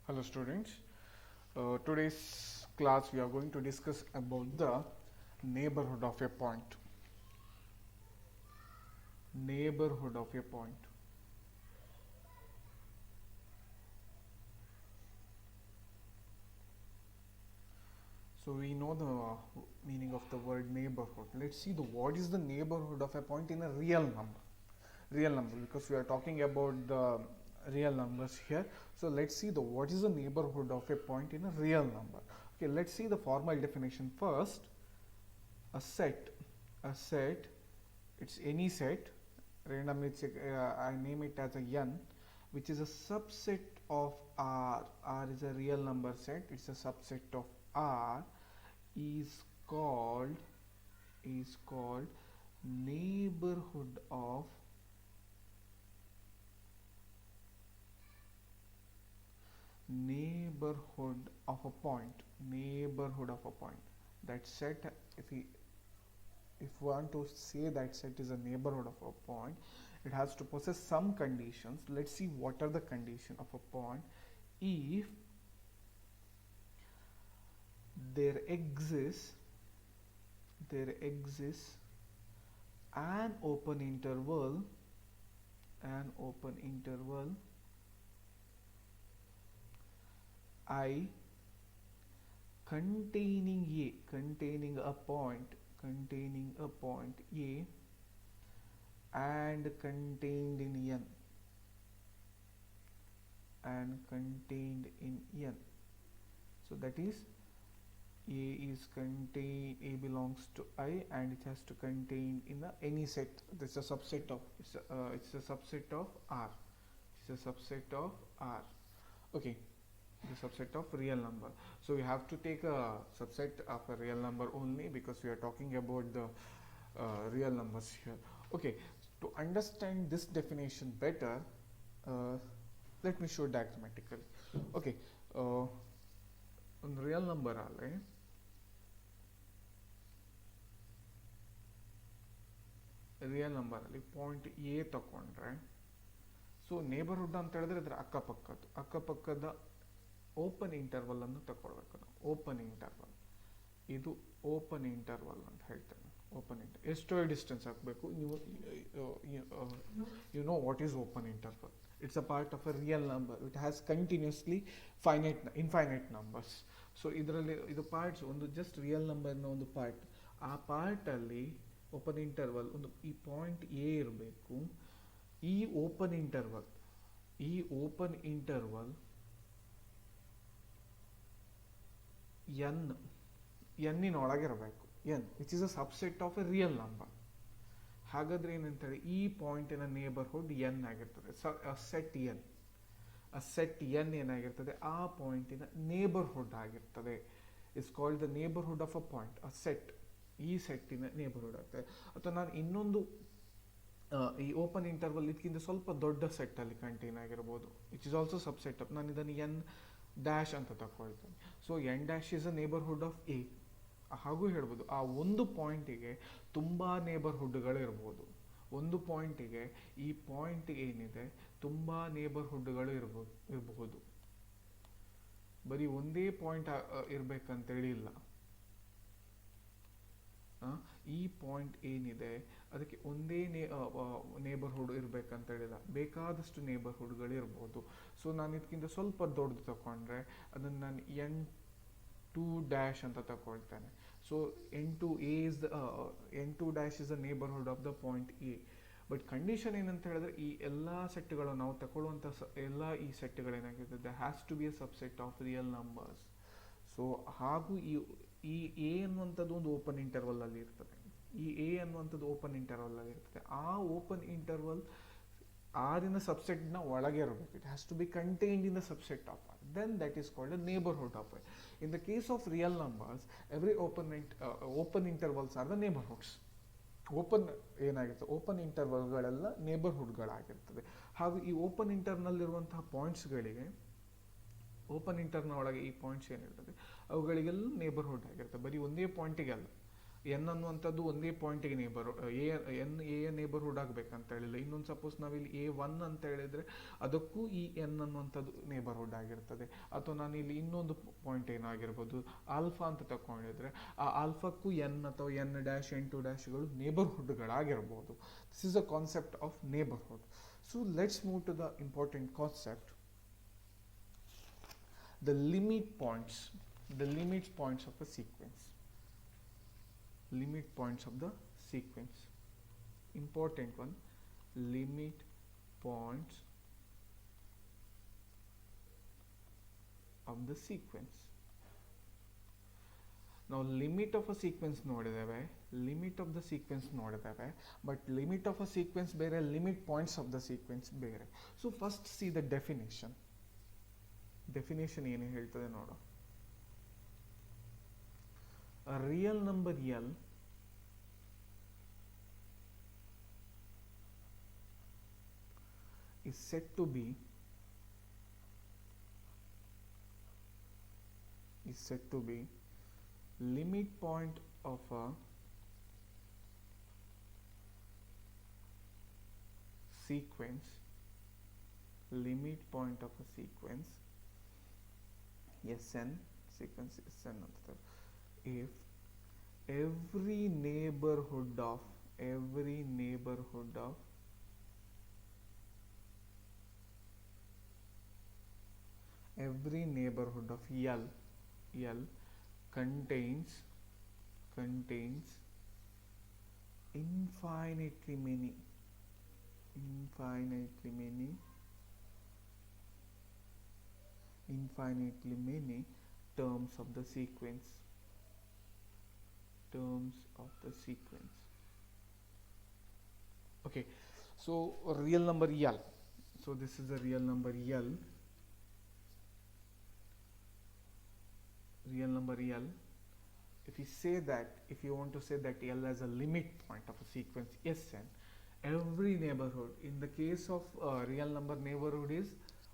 Hello students. Today's class we are going to discuss about the neighborhood of a point. Neighborhood of a point. So we know the meaning of the word neighborhood. Let's see what is the neighborhood of a point in a real number. Real number, because we are talking about the real numbers here. So let's see what is the neighborhood of a point in a real number. Okay, let's see the formal definition first. A set, it's any set, randomly I name it as a n, which is a subset of R is a real number set, it's a subset of R, is called neighborhood of a point. That set, if we want to say that set is a neighborhood of a point, it has to possess some conditions. Let's see what are the conditions of a point. If there exists an open interval I containing a point A and contained in N. So that is A belongs to I and it has to contain in any set. This is a subset of it's a subset of R. Okay, the subset of real number. So we have to take a subset of a real number only because we are talking about the real numbers here. Okay, to understand this definition better, let me show diagrammatically. Okay, ಒಂದು real number ಅಲ್ಲಿ point A ತಗೊಂಡ್ರೆ, so neighbourhood ಅಂತ ಹೇಳಿದ್ರೆ ಇದರ ಅಕ್ಕಪಕ್ಕದ open interval ಅನ್ನು ತಗೊಳ್ಬೇಕು ನಾವು. ಇದು ಓಪನ್ ಇಂಟರ್ವಲ್ ಅಂತ ಹೇಳ್ತೇನೆ. ಎಷ್ಟೋ ಡಿಸ್ಟೆನ್ಸ್ ಹಾಕಬೇಕು ನೀವು. You know what is open interval. It's a part of a real number. It has continuously infinite numbers. So ಇದರಲ್ಲಿ ಇದು ಪಾರ್ಟ್ಸ್, ಒಂದು ಜಸ್ಟ್ ರಿಯಲ್ ನಂಬರ್ನ ಒಂದು ಪಾರ್ಟ್. ಆ ಪಾರ್ಟಲ್ಲಿ ಓಪನ್ ಇಂಟರ್ವಲ್ ಒಂದು ಈ ಪಾಯಿಂಟ್ ಎ ಇರಬೇಕು. ಈ ಓಪನ್ ಇಂಟರ್ವಲ್ ಎನ್ನಿನ ಒಳಗಿರಬೇಕು. Which is a subset of A real number. ಹಾಗಾದ್ರೆ ಏನಂತೇಳಿ, ಈ ಪಾಯಿಂಟಿನ ನೇಬರ್ಹುಡ್ ಎನ್ ಆಗಿರ್ತದೆ. ಸೆಟ್ ಎನ್ ಏನಾಗಿರ್ತದೆ, ಆ ಪಾಯಿಂಟಿನ ನೇಬರ್ಹುಡ್ ಆಗಿರ್ತದೆ. It's called the neighbourhood of a point. A set, ಈ ಸೆಟ್ಟಿನ ನೇಬರ್ಹುಡ್ ಆಗ್ತದೆ. ಅಥವಾ ನಾನು ಇನ್ನೊಂದು ಈ ಓಪನ್ ಇಂಟರ್ವಲ್ ಇದಕ್ಕಿಂತ ಸ್ವಲ್ಪ ದೊಡ್ಡ ಸೆಟ್ ಅಲ್ಲಿ ಕಂಟೈನ್ ಆಗಿರ್ಬೋದು, which is also subset of, ನಾನು ಇದನ್ನು ಎನ್ ಡ್ಯಾಶ್ ಅಂತ ತಗೊಳ್ತೇನೆ. So N dash is a neighbourhood of A. ಹಾಗೂ ಹೇಳ್ಬೋದು ಆ ಒಂದು ಪಾಯಿಂಟಿಗೆ ತುಂಬ ನೇಬರ್ಹುಡ್ಗಳು ಇರ್ಬೋದು. ಒಂದು ಪಾಯಿಂಟಿಗೆ, ಈ ಪಾಯಿಂಟ್ ಏನಿದೆ, ತುಂಬ ನೇಬರ್ಹುಡ್ಗಳು ಇರಬಹುದು. ಬರೀ ಒಂದೇ ಪಾಯಿಂಟ್ ಇರಬೇಕಂತೇಳಿ ಇಲ್ಲ. ಈ ಪಾಯಿಂಟ್ ಏನಿದೆ ಅದಕ್ಕೆ ಒಂದೇ ನೇಬರ್ಹುಡ್ ಇರಬೇಕಂತ ಹೇಳಿಲ್ಲ, ಬೇಕಾದಷ್ಟು ನೇಬರ್ಹುಡ್ಗಳು ಇರ್ಬೋದು. ಸೊ ನಾನು ಇದಕ್ಕಿಂತ ಸ್ವಲ್ಪ ದೊಡ್ಡದು ತಗೊಂಡ್ರೆ ಅದನ್ನು ನಾನು N2 ಡ್ಯಾಶ್ ಅಂತ ತಗೊಳ್ತೇನೆ. So N2 dash is the neighbourhood of the point A. But condition ಏನಂತ ಹೇಳಿದ್ರೆ, ಈ ಎಲ್ಲ ಸೆಟ್ಗಳು ನಾವು ತಗೊಳ್ಳುವಂಥ ಎಲ್ಲ ಈ ಸೆಟ್ಗಳೇನಾಗಿರ್ತದೆ, has to be a subset of real numbers. So ಹಾಗೂ ಈ ಎ ಅನ್ನುವಂಥದ್ದು ಒಂದು ಓಪನ್ ಇಂಟರ್ವಲ್ ಅಲ್ಲಿ ಇರ್ತದೆ. ಆ ಓಪನ್ ಇಂಟರ್ವಲ್ ಆರಿನ ಸಬ್ಸೆಟ್ನ ಒಳಗೆ ಇರಬೇಕು. It has to be contained in the subset of R. Then that is called a neighbourhood of R. In the case of real numbers, every open intervals are the neighbourhoods. Open ಇಂಟರ್ವಲ್ಗಳೆಲ್ಲ ನೇಬರ್ಹುಡ್ಗಳಾಗಿರ್ತದೆ. ಹಾಗೂ ಈ open ಇಂಟರ್ನಲ್ಲಿರುವಂತಹ ಪಾಯಿಂಟ್ಸ್ಗಳಿಗೆ, open ಇಂಟರ್ನ ಒಳಗೆ ಈ points ಏನಿರ್ತದೆ ಅವುಗಳಿಗೆಲ್ಲ neighbourhood ಆಗಿರ್ತದೆ. ಬರೀ ಒಂದೇ ಪಾಯಿಂಟಿಗೆ ಅಲ್ಲ, ಎನ್ ಅನ್ನುವಂಥದ್ದು ಒಂದೇ ಪಾಯಿಂಟಿಗೆ ಎ ನೇಬರ್ಹುಡ್ ಆಗಬೇಕಂತ ಹೇಳಿಲ್ಲ. ಇನ್ನೊಂದು ಸಪೋಸ್ ನಾವಿಲ್ಲಿ A1 ಅಂತ ಹೇಳಿದರೆ ಅದಕ್ಕೂ ಈ ಎನ್ ಅನ್ನುವಂಥದ್ದು ನೇಬರ್ಹುಡ್ ಆಗಿರ್ತದೆ. ಅಥವಾ ನಾನು ಇಲ್ಲಿ ಇನ್ನೊಂದು ಪಾಯಿಂಟ್ ಏನಾಗಿರ್ಬೋದು ಆಲ್ಫಾ ಅಂತ ತಗೊಂಡಿದ್ರೆ ಆ ಆಲ್ಫಾಕ್ಕೂ ಎನ್ ಅಥವಾ N', N2'ಗಳು ನೇಬರ್ಹುಡ್ಗಳಾಗಿರ್ಬೋದು. This is a concept of neighbourhood. So let's move to the important concept, the limit points of a sequence. Limit points of the sequence, important one. Limit points of the sequence. Now limit of a sequence ನೋಡಿದ್ದೇವೆ, limit of the sequence ನೋಡಿದ್ದೇವೆ, but limit of a sequence ಬೇರೆ, limit points of the sequence ಬೇರೆ. So first see the definition. Definition ಏನು ಹೇಳ್ತದೆ ನೋಡು. A real number L is said to be limit point of a sequence, limit point of a sequence Sn, sequence Sn ಅಂತ, if every neighborhood of L contains infinitely many terms of the sequence. Okay, so real number L. So this is a real number L. If you want to say that L as a limit point of a sequence Sn, every neighborhood, in the case of real number, neighborhood is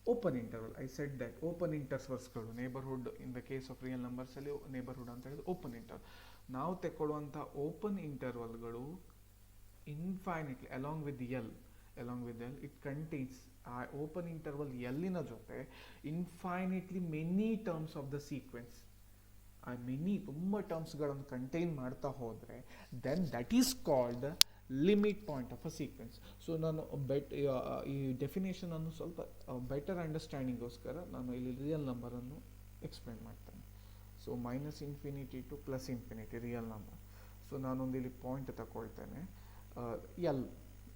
open interval. I said that open intervals neighborhood in the case of real numbers ಅಲ್ಲಿ neighborhood ಅಂತ ಹೇಳಿದ್ರೆ open interval. ನಾವು ತೆಕ್ಕೊಳ್ಳುವಂಥ open ಇಂಟರ್ವಲ್ಗಳು infinitely along with L it contains, ಆ open interval ಎಲ್ಲಿನ ಜೊತೆ infinitely many terms of the sequence, ಆ ತುಂಬ ಟರ್ಮ್ಸ್ಗಳನ್ನು ಕಂಟೈನ್ ಮಾಡ್ತಾ ಹೋದರೆ then that is called limit point of a sequence. So ನಾನು ಈ ಡೆಫಿನೇಷನನ್ನು ಸ್ವಲ್ಪ ಬೆಟರ್ ಅಂಡರ್ಸ್ಟ್ಯಾಂಡಿಂಗೋಸ್ಕರ ನಾನು ಇಲ್ಲಿ ರಿಯಲ್ ನಂಬರನ್ನು ಎಕ್ಸ್ಪ್ಲೇನ್ ಮಾಡ್ತೇನೆ. So -∞ to +∞ real number. So ನಾನೊಂದು ಇಲ್ಲಿ ಪಾಯಿಂಟ್ ತಗೊಳ್ತೇನೆ,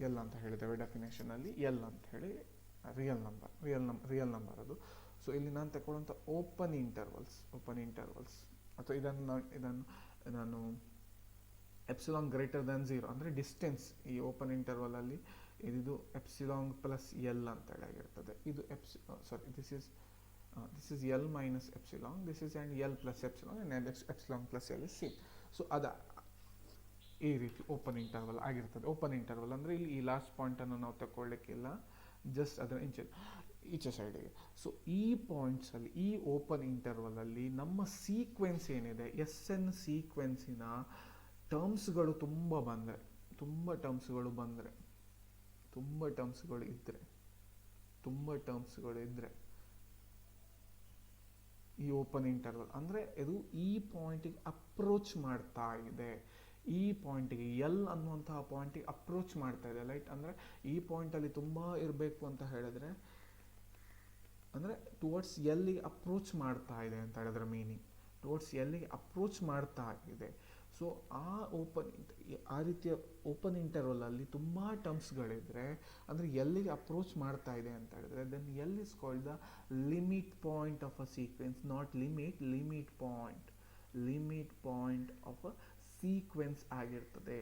ಎಲ್ ಅಂತ ಹೇಳಿದ್ದೇವೆ ಡೆಫಿನೇಷನಲ್ಲಿ, ಎಲ್ ಅಂತ ಹೇಳಿ ರಿಯಲ್ ನಂಬರ್ ಅದು. ಸೊ ಇಲ್ಲಿ ನಾನು ತಗೊಳ್ಳುವಂಥ ಓಪನ್ ಇಂಟರ್ವಲ್ಸ್ ಅಥವಾ ಇದನ್ನು ನಾನು ಎಪ್ಸಿಲಾನ್ ಗ್ರೇಟರ್ ದ್ಯಾನ್ 0 ಅಂದರೆ ಡಿಸ್ಟೆನ್ಸ್, ಈ ಓಪನ್ ಇಂಟರ್ವಲಲ್ಲಿ ಇದು ಎಪ್ಸಿಲಾನ್ ಪ್ಲಸ್ ಎಲ್ ಅಂತ ಹೇಳಿ ಆಗಿರ್ತದೆ. ಇದು this is L minus epsilon, this is and L plus epsilon, and epsilon plus L is same. So ಈ ರೀತಿ ಓಪನ್ ಇಂಟರ್ವಲ್ ಆಗಿರ್ತದೆ. ಓಪನ್ ಇಂಟರ್ವಲ್ ಅಂದರೆ ಇಲ್ಲಿ ಈ ಲಾಸ್ಟ್ ಪಾಯಿಂಟನ್ನು ನಾವು ತಗೊಳ್ಳಿಕ್ಕಿಲ್ಲ, ಜಸ್ಟ್ ಅದರ ಈಚೆ ಸೈಡಿಗೆ. ಸೊ ಈ ಪಾಯಿಂಟ್ಸಲ್ಲಿ, ಈ ಓಪನ್ ಇಂಟರ್ವಲಲ್ಲಿ ನಮ್ಮ ಸೀಕ್ವೆನ್ಸ್ ಏನಿದೆ, Sn ಸೀಕ್ವೆನ್ಸಿನ ಟರ್ಮ್ಸ್ಗಳು ತುಂಬ ಟರ್ಮ್ಸ್ಗಳು ಇದ್ದರೆ ಈ ಓಪನ್ ಇಂಟರ್ವಲ್ ಅಂದರೆ ಇದು ಈ ಪಾಯಿಂಟಿಗೆ ಅಪ್ರೋಚ್ ಮಾಡ್ತಾ ಇದೆ, ಈ ಪಾಯಿಂಟಿಗೆ ಎಲ್ ಅನ್ನುವಂತಹ ಪಾಯಿಂಟಿಗೆ ಅಪ್ರೋಚ್ ಮಾಡ್ತಾ ಇದೆ. ಲೈಟ್ ಅಂದರೆ ಈ ಪಾಯಿಂಟಲ್ಲಿ ತುಂಬ ಇರಬೇಕು ಅಂತ ಹೇಳಿದ್ರೆ, ಅಂದರೆ ಟುವರ್ಡ್ಸ್ ಎಲ್ಲಿಗೆ ಅಪ್ರೋಚ್ ಮಾಡ್ತಾ ಇದೆ ಅಂತ ಹೇಳಿದ್ರೆ ಮೀನಿಂಗ್, ಟುವರ್ಡ್ಸ್ ಎಲ್ಲಿಗೆ ಅಪ್ರೋಚ್ ಮಾಡ್ತಾ ಇದೆ. ಸೊ ಆ ರೀತಿಯ ಓಪನ್ ಇಂಟರ್ವಲಲ್ಲಿ ತುಂಬ ಟರ್ಮ್ಸ್ಗಳಿದ್ರೆ, ಅಂದರೆ ಎಲ್ಲಿಗೆ ಅಪ್ರೋಚ್ ಮಾಡ್ತಾ ಇದೆ ಅಂತ ಹೇಳಿದ್ರೆ, then L is called the limit point of a sequence, not limit point of a sequence ಆಗಿರ್ತದೆ.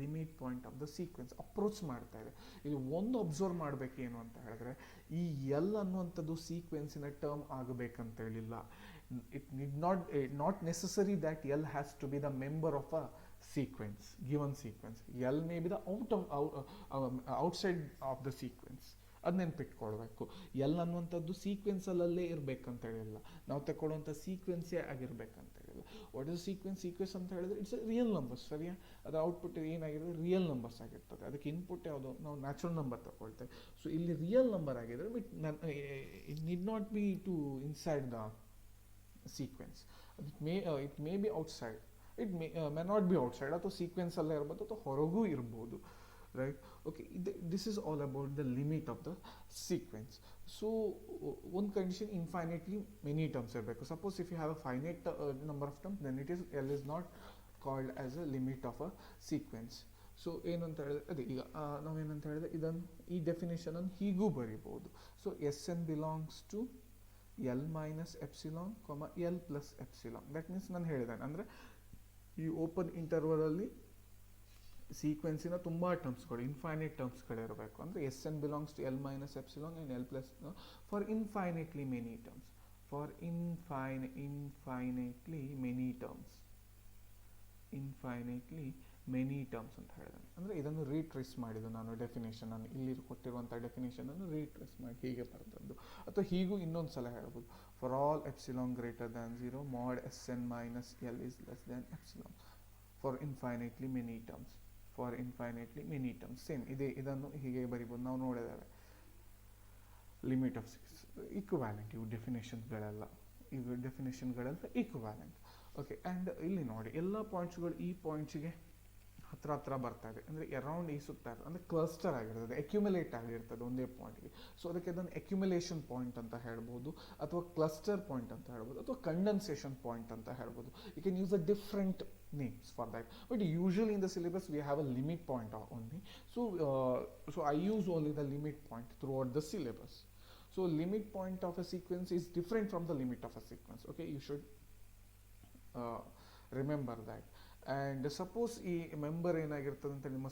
Limit point of the sequence approach ಮಾಡ್ತಾ ಇದೆ. ಇದು ಒಂದು ಅಬ್ಸರ್ವ್ ಮಾಡಬೇಕೇನು ಅಂತ ಹೇಳಿದ್ರೆ, ಈ ಎಲ್ ಅನ್ನುವಂಥದ್ದು ಸೀಕ್ವೆನ್ಸಿನ ಟರ್ಮ್ ಆಗಬೇಕಂತ ಹೇಳಿಲ್ಲ. it need not necessary that L has to be the member of a sequence, given sequence. L may be the outside of the sequence. ಅದು ನೆನ್ಪಿಟ್ಕೊಳ್ಬೇಕು. ಎಲ್ ಅನ್ನುವಂಥದ್ದು ಸೀಕ್ವೆನ್ಸಲ್ಲೇ ಇರಬೇಕಂತ ಹೇಳಿಲ್ಲ, ನಾವು ತಗೊಳ್ಳುವಂಥ ಸೀಕ್ವೆನ್ಸೇ ಆಗಿರ್ಬೇಕಂತ ಹೇಳಿಲ್ಲ. ವಾಟ್ ಇಸ್ ಸೀಕ್ವೆನ್ಸ್ ಅಂತ ಹೇಳಿದ್ರೆ ಇಟ್ಸ್ ರಿಯಲ್ ನಂಬರ್ಸ್, ಸರಿಯಾ? ಅದರ ಔಟ್ಪುಟ್ ಏನಾಗಿರುತ್ತೆ, ರಿಯಲ್ ನಂಬರ್ಸ್ ಆಗಿರ್ತದೆ. ಅದಕ್ಕೆ ಇನ್ಪುಟ್ ಯಾವುದು, ನಾವು ನ್ಯಾಚುರಲ್ ನಂಬರ್ ತಗೊಳ್ತೇವೆ. ಸೊ ಇಲ್ಲಿ ರಿಯಲ್ ನಂಬರ್ ಆಗಿದ್ರೆ it need not be to inside the sequence. It may be outside, it may not be outside, ಅಥವಾ ಸೀಕ್ವೆನ್ಸ್ ಅಲ್ಲೇ ಇರ್ಬೋದು ಅಥವಾ ಹೊರಗೂ ಇರ್ಬೋದು, right? Okay, this is all about the limit of the sequence. So one condition, infinitely many terms ಇರಬೇಕು. Suppose if you have a finite number of terms, then it is L is not called as a limit of a sequence. So ಏನು ಅಂತ ಹೇಳಿದ್ರೆ ಅದೇ ಈಗ ನಾವೇನಂತ ಹೇಳಿದ್ರೆ ಇದನ್ನು ಈ ಡೆಫಿನೇಷನ್ ಅನ್ನು ಹೀಗೂ ಬರೀಬಹುದು. So S N belongs to L minus epsilon L plus epsilon. That means ನಾನು ಹೇಳಿದ್ದೇನೆ ಅಂದರೆ ಈ ಓಪನ್ ಇಂಟರ್ವಲ್ ಅಲ್ಲಿ ಸೀಕ್ವೆನ್ಸಿನ ತುಂಬ ಟರ್ಮ್ಸ್ಗಳು, ಇನ್ಫೈನೈಟ್ ಟರ್ಮ್ಸ್ಗಳಿರಬೇಕು. ಅಂದರೆ S N belongs to L minus epsilon and L plus for infinitely many terms, for infinitely many terms ಅಂತ ಹೇಳಿದೆ. ಅಂದರೆ ಇದನ್ನು ರೀಟ್ರೇಸ್ ಮಾಡಿದ್ದು ನಾನು ಡೆಫಿನೇಷನ್, ನಾನು ಇಲ್ಲಿ ಕೊಟ್ಟಿರುವಂಥ ಡೆಫಿನೇಷನನ್ನು ರೀಟ್ರೇಸ್ ಮಾಡಿ ಹೀಗೆ ಬರೆದದ್ದು. ಅಥವಾ ಹೀಗೂ ಇನ್ನೊಂದು ಸಲ ಹೇಳ್ಬೋದು, for all epsilon greater than 0 mod S N minus L is less than epsilon for infinitely many terms. Same ಇದನ್ನು ಹೀಗೆ ಬರಿಬೋದು. ನಾವು ನೋಡಿದ್ದೇವೆ ಲಿಮಿಟ್ ಆಫ್ ಈಕ್ವಿವ್ಯಾಲೆಂಟ್, ಇವು ಡೆಫಿನೇಷನ್ಗಳೆಲ್ಲ ಈಕ್ವಿವ್ಯಾಲೆಂಟ್. ಓಕೆ, ಆ್ಯಂಡ್ ಇಲ್ಲಿ ನೋಡಿ ಎಲ್ಲ ಪಾಯಿಂಟ್ಸ್ಗಳು ಈ ಪಾಯಿಂಟ್ಸಿಗೆ ಹತ್ರ ಬರ್ತಾ ಇದೆ. ಅಂದರೆ ಅರೌಂಡ್ ಈ ಸುತ್ತ ಇರ್ತದೆ, ಅಂದರೆ ಕ್ಲಸ್ಟರ್ ಆಗಿರ್ತದೆ, ಅಕ್ಯುಮುಲೇಟ್ ಆಗಿರ್ತದೆ ಒಂದೇ ಪಾಯಿಂಟ್ಗೆ. ಸೊ ಅದಕ್ಕೆ ಅದನ್ನು ಅಕ್ಯುಮುಲೇಷನ್ ಪಾಯಿಂಟ್ ಅಂತ ಹೇಳ್ಬೋದು, ಅಥವಾ ಕ್ಲಸ್ಟರ್ ಪಾಯಿಂಟ್ ಅಂತ ಹೇಳ್ಬೋದು, ಅಥವಾ ಕಂಡೆನ್ಸೇಷನ್ ಪಾಯಿಂಟ್ ಅಂತ ಹೇಳ್ಬೋದು. You can use a different names for that, but usually in the syllabus we have a limit point only. So I use only the limit point throughout the syllabus. So limit point of a sequence is different from the limit of a sequence. Okay, you should remember that. And suppose ಈ member ಏನಾಗಿರ್ತದೆ ಅಂತ ನಿಮ್ಮ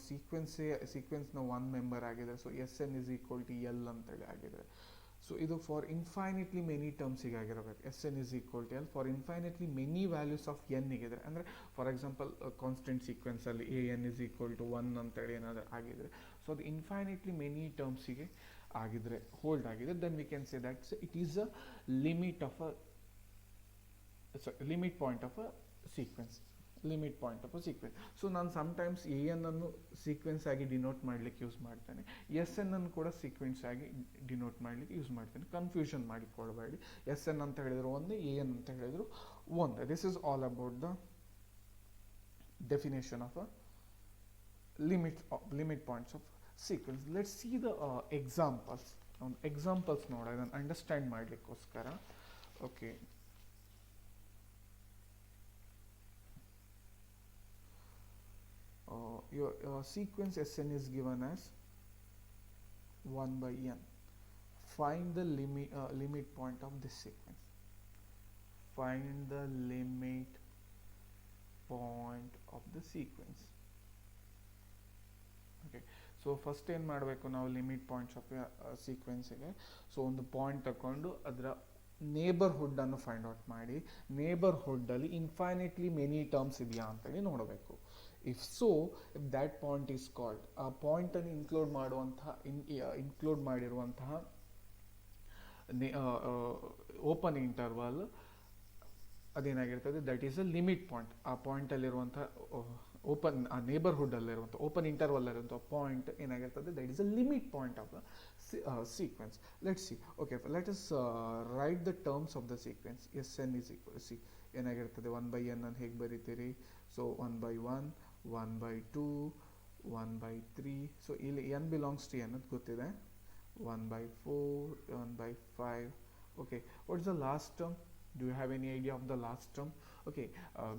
ಸೀಕ್ವೆನ್ಸ್ನ one member ಆಗಿದೆ. So S N is equal to L ಅಂತೇಳಿ ಆಗಿದೆ. So ಇದು for infinitely many ಟರ್ಮ್ಸಿಗೆ ಆಗಿರಬೇಕು. S N is equal to L for infinitely many values of N ಇಗಿದ್ರೆ, ಅಂದರೆ ಫಾರ್ ಎಕ್ಸಾಂಪಲ್ ಕಾನ್ಸ್ಟೆಂಟ್ ಸೀಕ್ವೆನ್ಸಲ್ಲಿ A N is equal to 1 ಅಂತೇಳಿ ಏನಾದರೂ ಆಗಿದ್ರೆ, ಸೊ ಅದು ಇನ್ಫೈನಿಟ್ಲಿ ಮೆನಿ ಟರ್ಮ್ಸಿಗೆ ಆಗಿದ್ರೆ, ಹೋಲ್ಡ್ ಆಗಿದ್ರೆ, then we can say that it is a limit point of a sequence. So ನಾನು ಸಮ್ಟೈಮ್ಸ್ ಎ ಎನ್ ಅನ್ನು ಸೀಕ್ವೆನ್ಸ್ ಆಗಿ ಡಿನೋಟ್ ಮಾಡಲಿಕ್ಕೆ ಯೂಸ್ ಮಾಡ್ತೇನೆ, ಎಸ್ ಎನ್ ಅನ್ನು ಕೂಡ ಸೀಕ್ವೆನ್ಸ್ ಆಗಿ ಡಿನೋಟ್ ಮಾಡಲಿಕ್ಕೆ ಯೂಸ್ ಮಾಡ್ತೇನೆ. ಕನ್ಫ್ಯೂಷನ್ ಮಾಡಿಕೊಳ್ಬೇಡಿ, ಎಸ್ ಎನ್ ಅಂತ ಹೇಳಿದ್ರು ಒಂದೇ, ಎ ಎನ್ ಅಂತ ಹೇಳಿದ್ರು ಒಂದೇ. This is all about the definition of a limit points of sequence. Let's see the examples ನೋಡ, ಇದನ್ನು ಅಂಡರ್ಸ್ಟ್ಯಾಂಡ್ ಮಾಡಲಿಕ್ಕೋಸ್ಕರ. Okay, your sequence Sn is given as 1 by n. Find the limit point of this sequence. Find the limit point of the sequence. Okay, so first ಏನು ಮಾಡಬೇಕು ನಾವು limit points of ಸೀಕ್ವೆನ್ಸಿಗೆ. So ಒಂದು point ತಗೊಂಡು ಅದರ neighbourhood ಅನ್ನು find out ಮಾಡಿ, ನೇಬರ್ಹುಡ್ಡಲ್ಲಿ ಇನ್ಫೈನಿಟ್ಲಿ many terms ಇದೆಯಾ ಅಂತೇಳಿ ನೋಡಬೇಕು. If that point is called, ಆ ಪಾಯಿಂಟನ್ನು ಇನ್ಕ್ಲೂಡ್ ಮಾಡಿರುವಂತಹ ಓಪನ್ ಇಂಟರ್ವಲ್ ಅದೇನಾಗಿರ್ತದೆ, that is a limit point. ಆ ಪಾಯಿಂಟಲ್ಲಿರುವಂಥ ನೇಬರ್ಹುಡ್ಡಲ್ಲಿರುವಂಥ ಓಪನ್ ಇಂಟರ್ವಲ್ಲಲ್ಲಿರುವಂಥ ಪಾಯಿಂಟ್ ಏನಾಗಿರ್ತದೆ, that is a limit point of the sequence. Let's see. Okay, let us write the terms of the sequence. S N is equal see ಏನಾಗಿರ್ತದೆ, 1 by n ಅನ್ನು ಹೇಗೆ ಬರೀತೀರಿ? So 1 by 1, 1 by 2, 1 by 3. So ಇಲ್ಲಿ n belongs to n ಅಂತ ಗೊತ್ತಿದೆ. 1 by 4, 1 by 5. Okay, what is the last term? Do you have any idea of the last term? Okay,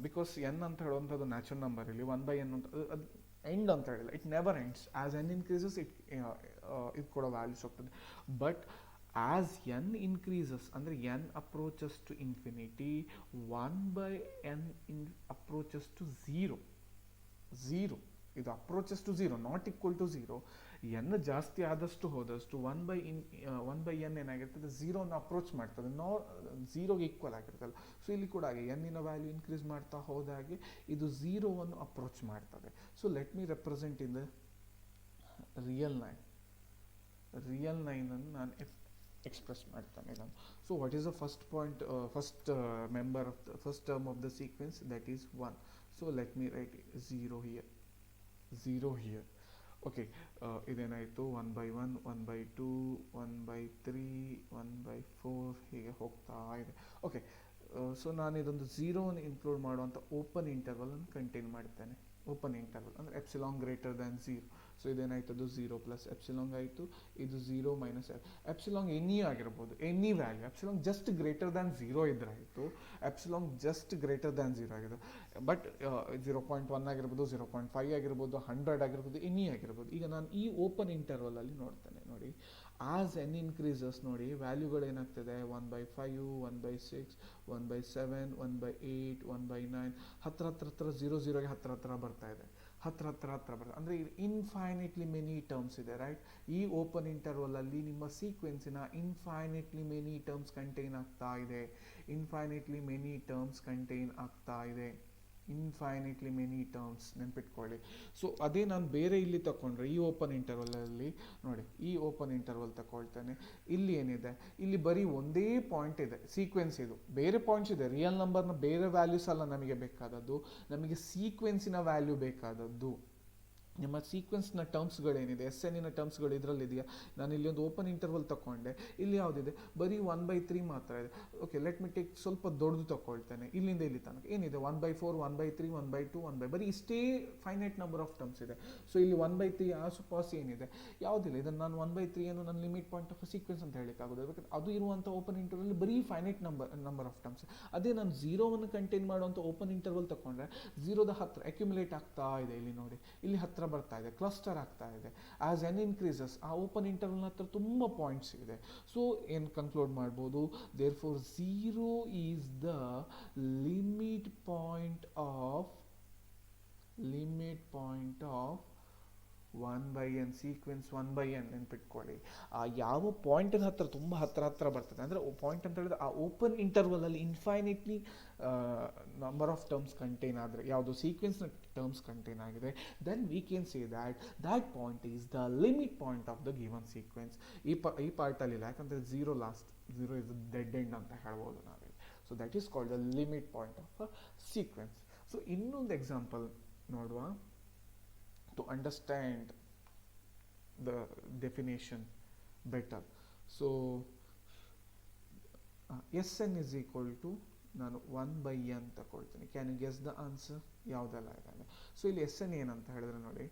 because n ಅಂತ ಹೇಳುವಂಥದ್ದು natural number, ಇಲ್ಲಿ 1 by n ಅಂತ ಅದು end ಅಂತ ಹೇಳಿಲ್ಲ, it never ends. As n increases ಇದು ಕೂಡ values ಹೋಗ್ತದೆ. ಬಟ್ ಆಸ್ n increases, ಅಂದರೆ n approaches to infinity, 1 by n approaches to 0. ಇದು approaches to 0, not equal to 0. n ಜಾಸ್ತಿ ಆದಷ್ಟು ಹೋದಷ್ಟು 1 by n ಏನಾಗಿರ್ತದೆ, 0ನ ಅಪ್ರೋಚ್ ಮಾಡ್ತದೆ, 0ಗೆ ಈಕ್ವಲ್ ಆಗಿರ್ತಲ್ಲ. ಸೊ ಇಲ್ಲಿ ಕೂಡ ಹಾಗೆ n ವ್ಯಾಲ್ಯೂ ಇನ್ಕ್ರೀಸ್ ಮಾಡ್ತಾ ಹೋದಾಗೆ ಇದು 0ವನ್ನು ಅಪ್ರೋಚ್ ಮಾಡ್ತದೆ. So let me represent in the real line ಅನ್ನು ನಾನು ಎಕ್ಸ್ಪ್ರೆಸ್ ಮಾಡ್ತಾನೆ ನಾನು. So what is the first point, first member of the first term of the sequence, that is 1. So let me write 0 here, 0 here. Okay, ಇದೇನಾಯಿತು 1/1, 1/2, 1/3, 1/4 ಹೀಗೆ ಹೋಗ್ತಾ ಇದೆ. Okay, so ನಾನು ಇದೊಂದು ಝೀರೋವನ್ನು ಇನ್ಕ್ಲೂಡ್ ಮಾಡುವಂಥ ಓಪನ್ ಇಂಟರ್ವಲನ್ನು ಕಂಟೈನ್ ಮಾಡ್ತೇನೆ. ಓಪನ್ ಇಂಟರ್ವಲ್ ಅಂದರೆ ಎಪ್ಸಿಲಾಂಗ್ ಗ್ರೇಟರ್ ದ್ಯಾನ್ 0. ಸೊ ಇದೇನಾಯ್ತದು 0 ಪ್ಲಸ್ ಎಪ್ಸಿಲಾಂಗ್ ಆಯಿತು, ಇದು 0 ಮೈನಸ್ ಎಪ್ಸಿಲಾಂಗ್ ಎನಿ ಆಗಿರ್ಬೋದು, any value. Epsilon just greater than 0 ಇದ್ರೆ ಆಯಿತು, ಎಪ್ಸಿಲಾಂಗ್ ಜಸ್ಟ್ ಗ್ರೇಟರ್ ದ್ಯಾನ್ 0 ಆಗಿದೆ. ಬಟ್ 0.1 ಆಗಿರ್ಬೋದು, 0.5 ಆಗಿರ್ಬೋದು, 100 ಆಗಿರ್ಬೋದು, ಎನಿ ಆಗಿರ್ಬೋದು. ಈಗ ನಾನು ಈ ಓಪನ್ ಇಂಟರ್ವಲಲ್ಲಿ ನೋಡ್ತೇನೆ. ನೋಡಿ, ಆಸ್ ಎನ್ ಇನ್ಕ್ರೀಸಸ್ ನೋಡಿ ವ್ಯಾಲ್ಯೂಗಳು ಏನಾಗ್ತದೆ 1/5, 1/6, 1/7, 1/8, 1/9, ಹತ್ರ 0 ಹತ್ರ ಬರ್ತಾ ಇದೆ, ಹತ್ರ ಬರ್ತದೆ. ಅಂದರೆ ಇನ್ಫೈನಿಟ್ಲಿ ಮೆನಿ ಟರ್ಮ್ಸ್ ಇದೆ, ರೈಟ್? ಈ ಓಪನ್ ಇಂಟರ್ವಲಲ್ಲಿ ನಿಮ್ಮ ಸೀಕ್ವೆನ್ಸಿನ ಇನ್ಫೈನಿಟ್ಲಿ ಮೆನಿ ಟರ್ಮ್ಸ್ ಕಂಟೈನ್ ಆಗ್ತಾ ಇದೆ, ಇನ್ಫೈನಿಟ್ಲಿ ಮೆನಿ ಟರ್ಮ್ಸ್ ಕಂಟೈನ್ ಆಗ್ತಾ ಇದೆ, ಇನ್ಫೈನಿಟ್ಲಿ ಮೆನಿ ಟರ್ಮ್ಸ್, ನೆನ್ಪಿಟ್ಕೊಳ್ಳಿ. ಸೊ ಅದೇ ನಾನು ಬೇರೆ ಇಲ್ಲಿ ತಗೊಂಡ್ರೆ ಈ ಓಪನ್ ಇಂಟರ್ವಲಲ್ಲಿ ನೋಡಿ, ಈ ಓಪನ್ ಇಂಟರ್ವಲ್ ತಗೊಳ್ತೇನೆ. ಇಲ್ಲಿ ಏನಿದೆ, ಇಲ್ಲಿ ಬರೀ ಒಂದೇ ಪಾಯಿಂಟ್ ಇದೆ, ಸೀಕ್ವೆನ್ಸ್ ಇದು. ಬೇರೆ ಪಾಯಿಂಟ್ಸ್ ಇದೆ, ರಿಯಲ್ ನಂಬರ್ನ ಬೇರೆ ವ್ಯಾಲ್ಯೂಸ್ ಅಲ್ಲ ನಮಗೆ ಬೇಕಾದದ್ದು, ನಮಗೆ ಸೀಕ್ವೆನ್ಸಿನ ವ್ಯಾಲ್ಯೂ ಬೇಕಾದದ್ದು. ನಿಮ್ಮ ಸೀಕ್ವೆನ್ಸ್ನ ಟರ್ಮ್ಸ್ಗಳೇನಿದೆ, ಎಸ್ ಎನ್ನಿನ ಟರ್ಮ್ಸ್ಗಳು ಇದರಲ್ಲಿದೆಯಾ? ನಾನು ಇಲ್ಲಿ ಒಂದು ಓಪನ್ ಇಂಟರ್ವಲ್ ತಗೊಂಡೆ, ಇಲ್ಲಿ ಯಾವುದಿದೆ, ಬರೀ 1/3 ಮಾತ್ರ ಇದೆ. ಓಕೆ, ಲೆಟ್ ಮಿ ಟೇಕ್ ಸ್ವಲ್ಪ ದೊಡ್ಡದು ತಗೊಳ್ತೇನೆ, ಇಲ್ಲಿಂದ ಇಲ್ಲಿ ತನಕ ಏನಿದೆ 1/4, 1/3, 1/2, 1/, ಬರೀ ಇಷ್ಟೇ ಫೈನೈಟ್ ನಂಬರ್ ಆಫ್ ಟರ್ಮ್ಸ್ ಇದೆ. ಸೊ ಇಲ್ಲಿ 1/3 ಆಸುಪಾಸು ಏನಿದೆ ಯಾವುದಿಲ್ಲ. ಇದನ್ನು ನಾನು 1/3 ಅನ್ನು ನನ್ನ ಲಿಮಿಟ್ ಪಾಯಿಂಟ್ ಆಫ್ ಸೀಕ್ವೆನ್ಸ್ ಅಂತ ಹೇಳಲಿಕ್ಕಾಗೋದು, ಯಾಕಂದ್ರೆ ಅದು ಇರುವಂಥ ಓಪನ್ ಇಂಟರ್ವಲ್ ಬರೀ ಫೈನೈಟ್ ನಂಬರ್ ಆಫ್ ಟರ್ಮ್ಸ್. ಅದೇ ನಾನು 0ವನ್ನು ಕಂಟೈನ್ ಮಾಡುವಂಥ ಓಪನ್ ಇಂಟರ್ವಲ್ ತಗೊಂಡ್ರೆ 0ದ ಹತ್ರ ಅಕ್ಯುಮುಲೇಟ್ ಆಗ್ತಾ ಇದೆ. ಇಲ್ಲಿ ನೋಡಿ, ಇಲ್ಲಿ ಹತ್ರ ಬರ್ತಾ ಇದೆ, ಕ್ಲಸ್ಟರ್ ಆಗ್ತಾ ಇದೆ. ಆಸ್ ಎನ್ ಇನ್ಕ್ರೀಸಸ್ ಆ ಓಪನ್ ಇಂಟರ್ವಲ್ ಹತ್ರ ತುಂಬ ಪಾಯಿಂಟ್ಸ್ ಇದೆ. ಸೊ ಏನು ಕನ್ಕ್ಲೂಡ್ ಮಾಡ್ಬೋದು, therefore 0 is the limit point of 1/n sequence 1/n. ನೆನ್ಪಿಟ್ಕೊಳ್ಳಿ, ಆ ಯಾವ ಪಾಯಿಂಟಿನ ಹತ್ರ ತುಂಬ ಹತ್ರ ಬರ್ತದೆ, ಅಂದರೆ ಪಾಯಿಂಟ್ ಅಂತ ಹೇಳಿದ್ರೆ ಆ ಓಪನ್ ಇಂಟರ್ವಲಲ್ಲಿ infinitely number of terms contain ಆದರೆ, ಯಾವುದು ಸೀಕ್ವೆನ್ಸ್ನ ಟರ್ಮ್ಸ್ ಕಂಟೈನ್ ಆಗಿದೆ, then we can say that point is the limit point of the given sequence. ಈ ಪಾರ್ಟಲ್ಲಿ ಇಲ್ಲ, ಯಾಕಂದರೆ 0 ಇಸ್ ಡೆಡ್ ಎಂಡ್ ಅಂತ ಹೇಳ್ಬೋದು ನಾವೇ. So that is called the limit point of a sequence. So ಇನ್ನೊಂದು ಎಕ್ಸಾಂಪಲ್ ನೋಡುವ to understand the definition better. So Sn is equal to ನಾನು 1/n ತಗೊಳ್ತೀನಿ. Can you guess the answer? ಯಾವುದೆಲ್ಲ ಇದೆ. So ಇಲ್ಲಿ Sn ಏನಂತ ಹೇಳಿದ್ರೆ ನೋಡಿ,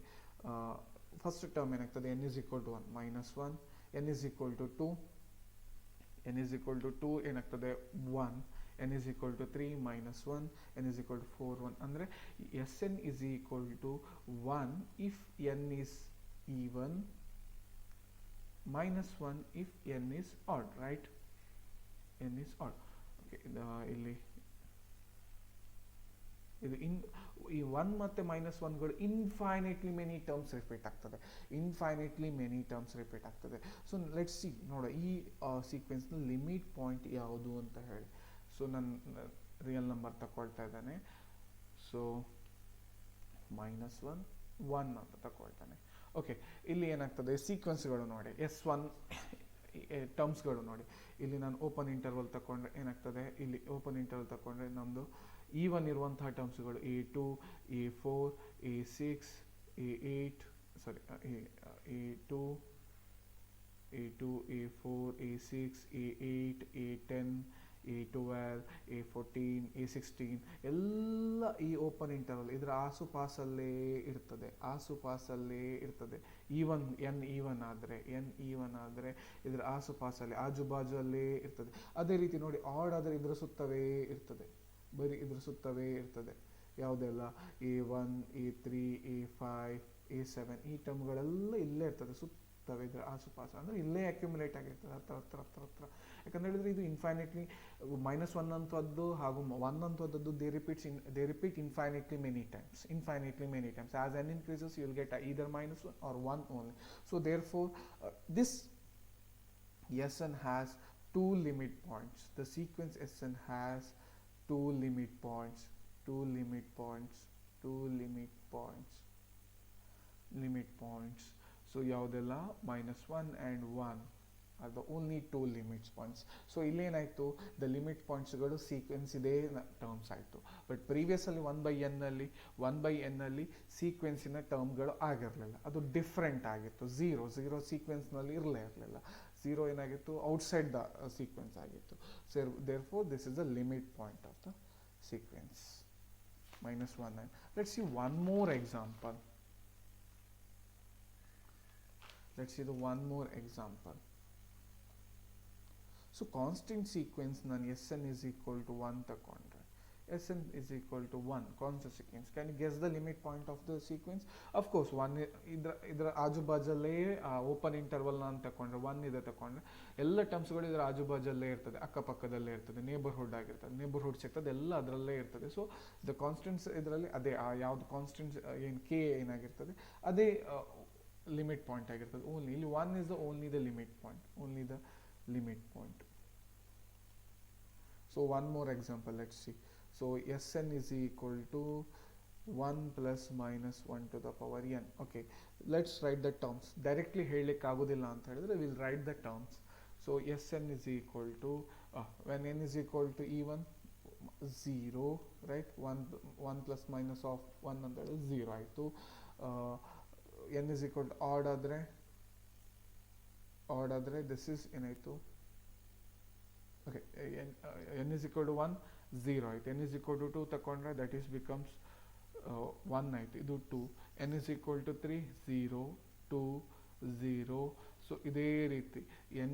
ಫಸ್ಟ್ ಟರ್ಮ್ ಏನಾಗ್ತದೆ, n is equal to 1 minus 1, n is equal to 2, n is equal to 2 ಏನಾಗ್ತದೆ 1, n is equal to 3 minus 1, n is equal to 4, 1. ಅಂದರೆ Sn is equal to 1 if n is even, minus 1 if n is odd, right? n is odd. Okay, ಇಲ್ಲಿ ಇದು ಈ 1 ಮತ್ತು minus 1ಗಳು infinitely many terms repeat ಆಗ್ತದೆ, so let's see, ನೋಡ ಈ ಸೀಕ್ವೆನ್ಸ್ನ limit point ಯಾವುದು ಅಂತ ಹೇಳಿ. ಸೊ ನಾನು ರಿಯಲ್ ನಂಬರ್ ತಗೊಳ್ತಾ ಇದ್ದಾನೆ. ಸೊ -1, 1 ಅಂತ ತಗೊಳ್ತಾನೆ. ಓಕೆ, ಇಲ್ಲಿ ಏನಾಗ್ತದೆ, ಸೀಕ್ವೆನ್ಸ್ಗಳು ನೋಡಿ, S1 ಟರ್ಮ್ಸ್ಗಳು ನೋಡಿ. ಇಲ್ಲಿ ನಾನು ಓಪನ್ ಇಂಟರ್ವಲ್ ತಗೊಂಡ್ರೆ ಏನಾಗ್ತದೆ, ಇಲ್ಲಿ ಓಪನ್ ಇಂಟರ್ವಲ್ ತಗೊಂಡ್ರೆ ನಮ್ಮದು E1 ಇರುವಂತಹ ಟರ್ಮ್ಸ್ಗಳು A2, A4, A6, A8, ಸಾರಿ A2, A4, A6, A8, A10, A12, A14, A16 ಎಲ್ಲ ಈ ಓಪನ್ ಇಂಟರ್ವಲ್ ಇದರ ಆಸುಪಾಸಲ್ಲೇ ಇರ್ತದೆ. n ಈವನ್ ಆದರೆ ಇದರ ಆಸುಪಾಸಲ್ಲಿ ಆಜುಬಾಜುಲ್ಲೇ ಇರ್ತದೆ. ಅದೇ ರೀತಿ ನೋಡಿ, ಆಡ್ ಆದರೆ ಇದರ ಸುತ್ತವೇ ಇರ್ತದೆ, ಬರೀ ಇದ್ರ ಸುತ್ತವೇ ಇರ್ತದೆ. ಯಾವುದೆಲ್ಲ A1, A3, A5, A7 ಈ ಟರ್ಮ್ಗಳೆಲ್ಲ ಇಲ್ಲೇ ಇರ್ತದೆ, ಸುತ್ತವೇ ಇದರ ಆಸುಪಾಸ, ಅಂದರೆ ಇಲ್ಲೇ ಅಕ್ಯುಮುಲೇಟ್ ಆಗಿರ್ತದೆ ಹತ್ರ. ಯಾಕಂದ್ರೆ ಹೇಳಿದ್ರೆ ಇದು ಇನ್ಫೈನೈಟ್ಲಿ -1 ಅಂತದ್ದು ಹಾಗೂ 1 ಅಂತದ್ದು they repeat infinitely many times. As n increases you will get either -1 or 1 only. So therefore this Sn has two limit points. The sequence Sn has two limit points. So ಯಾವುದೆಲ್ಲ -1 and 1. Are the only two limits points. So ಇಲ್ಲೇನಾಯಿತು, the limit ಪಾಯಿಂಟ್ಸ್ಗಳು sequence ಇದೇ terms ಆಯಿತು. But ಪ್ರೀವಿಯಸ್ಸಲ್ಲಿ 1/n ಅಲ್ಲಿ ಸೀಕ್ವೆನ್ಸಿನ ಟರ್ಮ್ಗಳು ಆಗಿರಲಿಲ್ಲ, ಅದು different ಆಗಿತ್ತು. ಝೀರೋ ಸೀಕ್ವೆನ್ಸ್ನಲ್ಲಿ ಇರಲಿಲ್ಲ. ಝೀರೋ ಏನಾಗಿತ್ತು, ಔಟ್ಸೈಡ್ ದ ಸೀಕ್ವೆನ್ಸ್ ಆಗಿತ್ತು. So therefore this is the limit point of the sequence -1 and let's see one more example. Let's see the one more example. So constant sequence ನಾನು Sn is equal to 1 ತಗೊಂಡ್ರೆ, Sn is equal to 1 constant sequence. Can you guess the limit point of the sequence? Of course 1 ಇದರ ಆಜುಬಾಜಲ್ಲೇ open interval ಅಂತ ತಗೊಂಡ್ರೆ 1 ಇದೆ ತಗೊಂಡ್ರೆ ಎಲ್ಲ ಟರ್ಮ್ಸ್ಗಳು ಇದರ ಆಜುಬಾಜಲ್ಲೇ ಇರ್ತದೆ, ಅಕ್ಕಪಕ್ಕದಲ್ಲೇ ಇರ್ತದೆ, ನೇಬರ್ಹುಡ್ ಆಗಿರ್ತದೆ, ನೇಬರ್ಹುಡ್ ಸಿಗ್ತದೆ, ಎಲ್ಲ ಅದರಲ್ಲೇ ಇರ್ತದೆ. ಸೊ ದ ಕಾನ್ಸ್ಟೆಂಟ್ಸ್ ಇದರಲ್ಲಿ ಅದೇ ಯಾವ್ದು ಕಾನ್ಸ್ಟೆಂಟ್ಸ್ ಏನು ಕೆ ಏನಾಗಿರ್ತದೆ ಅದೇ ಲಿಮಿಟ್ ಪಾಯಿಂಟ್ ಆಗಿರ್ತದೆ. ಓನ್ಲಿ ಇಲ್ಲಿ 1 is the only the limit point, only the limit point. So one more example, let's see. So Sn is equal to 1 plus minus 1 to the power n. Okay, let's write the terms. Directly ಹೇಳಲಿಕ್ಕೆ ಆಗೋದಿಲ್ಲ ಅಂತ ಹೇಳಿದ್ರೆ we'll write the terms. So Sn is equal to when n is equal to even 0, right? 1 plus minus of 1 ಅಂತ ಹೇಳಿದ್ರೆ 0 ಆಯಿತು. n is equal to odd ಆದರೆ this is ಏನಾಯಿತು, okay, n is equal to 1 0 ಆಯಿತು. n is equal to 2 ತಗೊಂಡ್ರೆ that is becomes 1 ಆಯಿತು, ಇದು 2. n is equal to 3 0 2 0. So ಇದೇ ರೀತಿ n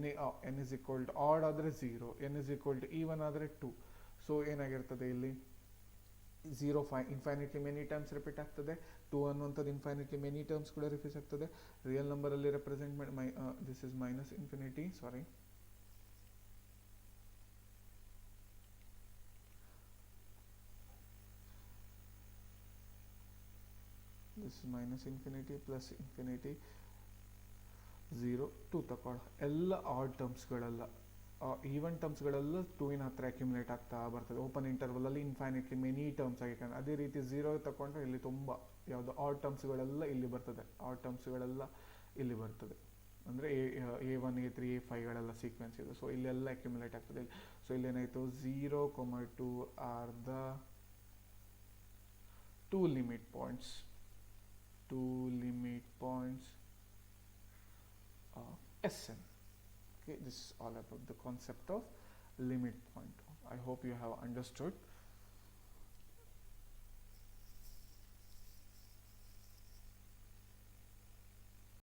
is equal to odd ಆದರೆ 0, n is equal to even ಆದರೆ 2. ಸೊ ಏನಾಗಿರ್ತದೆ ಇಲ್ಲಿ 0 ಇನ್ಫೈನಿಟ್ಲಿ ಮೆನಿ ಟೈಮ್ಸ್ ರಿಪೀಟ್ ಆಗ್ತದೆ, 2 ಅನ್ನುವಂಥದ್ದು ಇನ್ಫೈನಿಟ್ಲಿ ಮೆನಿ ಟರ್ಮ್ಸ್ ಕೂಡ ರಿಪೀಟ್ ಆಗ್ತದೆ. ರಿಯಲ್ ನಂಬರಲ್ಲಿ ರೆಪ್ರೆಸೆಂಟ್ ಮಾಡಿ this is minus infinity, sorry, this is minus infinity plus infinity 0 2 ತಗೊಳ್ಳ. ಎಲ್ಲ ಆಡ್ ಟರ್ಮ್ಸ್ಗಳೆಲ್ಲ ಈವನ್ ಟರ್ಮ್ಸ್ಗಳೆಲ್ಲ 2 ಹತ್ರ ಅಕ್ಯುಮುಲೇಟ್ ಆಗ್ತಾ ಬರ್ತದೆ. ಓಪನ್ ಇಂಟರ್ವಲಲ್ಲಿ ಇನ್ಫೈನಿಟ್ಲಿ ಮೆನಿ ಟರ್ಮ್ಸ್ ಆಗಿಕೊಂಡು ಅದೇ ರೀತಿ 0 ತಗೊಂಡ್ರೆ ಇಲ್ಲಿ ತುಂಬ ಯಾವುದು ಆಡ್ ಟರ್ಮ್ಸ್ಗಳೆಲ್ಲ ಇಲ್ಲಿ ಬರ್ತದೆ, ಆಡ್ ಟರ್ಮ್ಸ್ಗಳೆಲ್ಲ ಇಲ್ಲಿ ಬರ್ತದೆ. ಅಂದರೆ A1 A3 A5ಗಳೆಲ್ಲ ಸೀಕ್ವೆನ್ಸ್ ಇದೆ. ಸೊ ಇಲ್ಲೆಲ್ಲ ಅಕ್ಯುಮುಲೇಟ್ ಆಗ್ತದೆ. ಸೊ ಇಲ್ಲೇನಾಯಿತು 0, 2 are the two limit points of Sn. Okay, this is all about the concept of limit point. I hope you have understood.